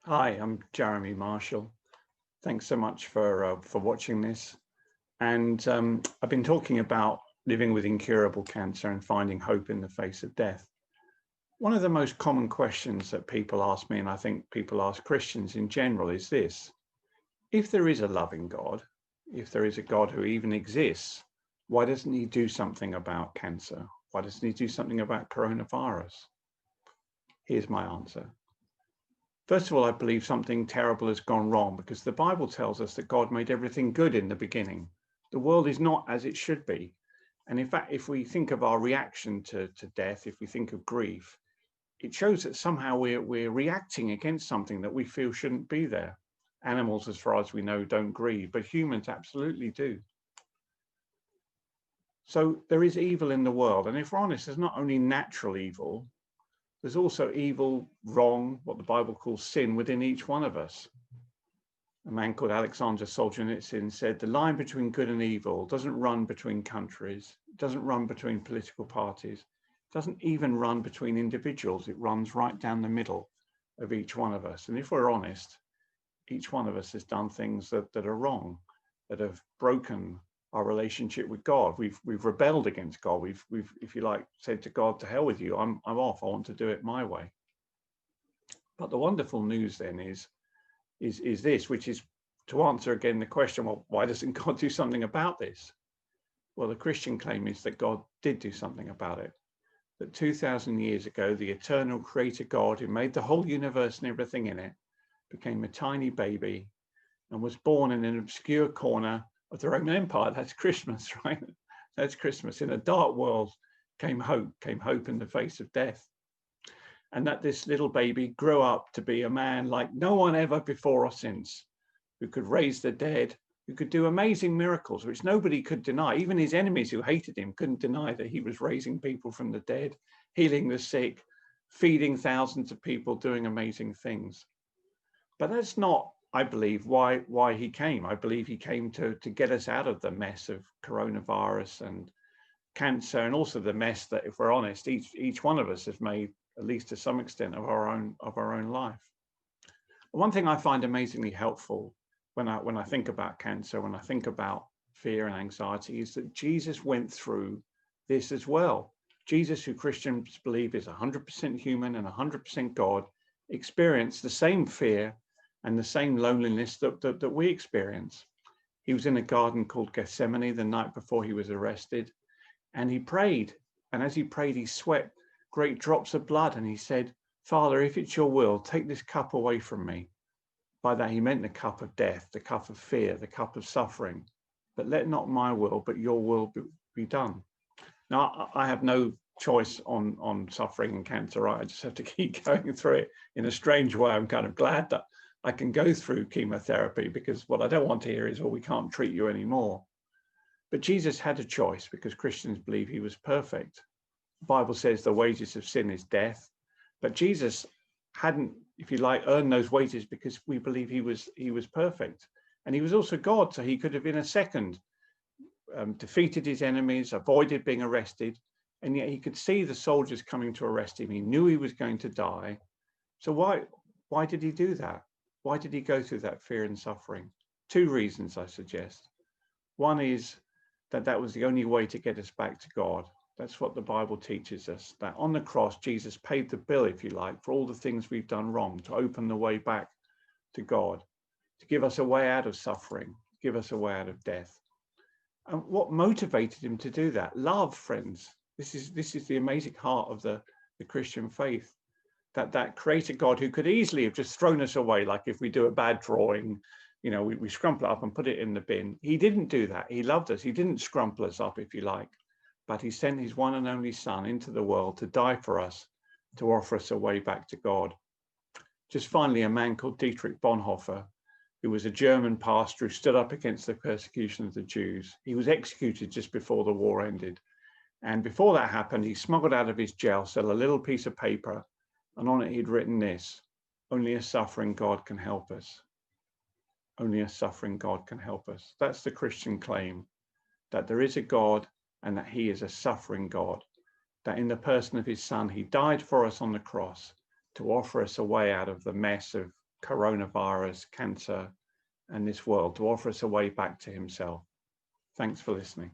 Hi, I'm Jeremy Marshall. Thanks so much for watching this. And I've been talking about living with incurable cancer and finding hope in the face of death. One of the most common questions that people ask me, and I think people ask Christians in general, is this: if there is a loving God, if there is a God who even exists, why doesn't he do something about cancer? Why doesn't he do something about coronavirus? Here's my answer. First of all, I believe something terrible has gone wrong because the Bible tells us that God made everything good in the beginning. The world is not as it should be. And in fact, if we think of our reaction to death, if we think of grief, it shows that somehow we're reacting against something that we feel shouldn't be there. Animals, as far as we know, don't grieve, but humans absolutely do. So there is evil in the world. And if we're honest, there's not only natural evil, there's also evil, wrong, what the Bible calls sin within each one of us. A man called Alexander Solzhenitsyn said, the line between good and evil doesn't run between countries, it doesn't run between political parties, it doesn't even run between individuals, it runs right down the middle of each one of us. And if we're honest, each one of us has done things that are wrong, that have broken our relationship with God. We've rebelled against God. We've, if you like, said to God, to hell with you, I'm off, I want to do it my way. But the wonderful news then is this, which is to answer again the question, well, why doesn't God do something about this? Well, the Christian claim is that God did do something about it. That 2,000 years ago, the eternal creator God who made the whole universe and everything in it became a tiny baby and was born in an obscure corner of the Roman Empire. That's Christmas, right? That's Christmas. In a dark world came hope in the face of death. And that this little baby grew up to be a man like no one ever before or since, who could raise the dead, who could do amazing miracles, which nobody could deny. Even his enemies who hated him couldn't deny that he was raising people from the dead, healing the sick, feeding thousands of people, doing amazing things. But that's not, I believe, why he came. I believe he came to get us out of the mess of coronavirus and cancer, and also the mess that, if we're honest, each one of us has made, at least to some extent, of our own life. One thing I find amazingly helpful when I think about cancer, when I think about fear and anxiety, is that Jesus went through this as well. Jesus, who Christians believe is 100% human and 100% God, experienced the same fear and the same loneliness that we experience. He was in a garden called Gethsemane the night before he was arrested, and he prayed. And as he prayed, he sweat great drops of blood, and he said, Father, if it's your will, take this cup away from me. By that he meant the cup of death, the cup of fear, the cup of suffering. But let not my will, but your will be done. Now, I have no choice on suffering and cancer, right? I just have to keep going through it. In a strange way, I'm kind of glad that I can go through chemotherapy, because what I don't want to hear is, well, we can't treat you anymore. But Jesus had a choice because Christians believe he was perfect. The Bible says the wages of sin is death, but Jesus hadn't, if you like, earned those wages because we believe he was perfect. And he was also God, so he could have in a second defeated his enemies, avoided being arrested, and yet he could see the soldiers coming to arrest him. He knew he was going to die. So why did he do that? Why did he go through that fear and suffering? Two reasons, I suggest. One is that was the only way to get us back to God. That's what the Bible teaches us, that on the cross, Jesus paid the bill, if you like, for all the things we've done wrong, to open the way back to God, to give us a way out of suffering, give us a way out of death. And what motivated him to do that? Love, friends. This is the amazing heart of the Christian faith, that creator God who could easily have just thrown us away, like if we do a bad drawing, you know, we scrumple it up and put it in the bin. He didn't do that. He loved us. He didn't scrumple us up, if you like, but he sent his one and only son into the world to die for us, to offer us a way back to God. Just finally, a man called Dietrich Bonhoeffer, who was a German pastor who stood up against the persecution of the Jews. He was executed just before the war ended. And before that happened, he smuggled out of his jail cell a little piece of paper, and on it he'd written this: only a suffering God can help us. Only a suffering God can help us. That's the Christian claim, that there is a God and that he is a suffering God, that in the person of his son, he died for us on the cross to offer us a way out of the mess of coronavirus, cancer, and this world, to offer us a way back to himself. Thanks for listening.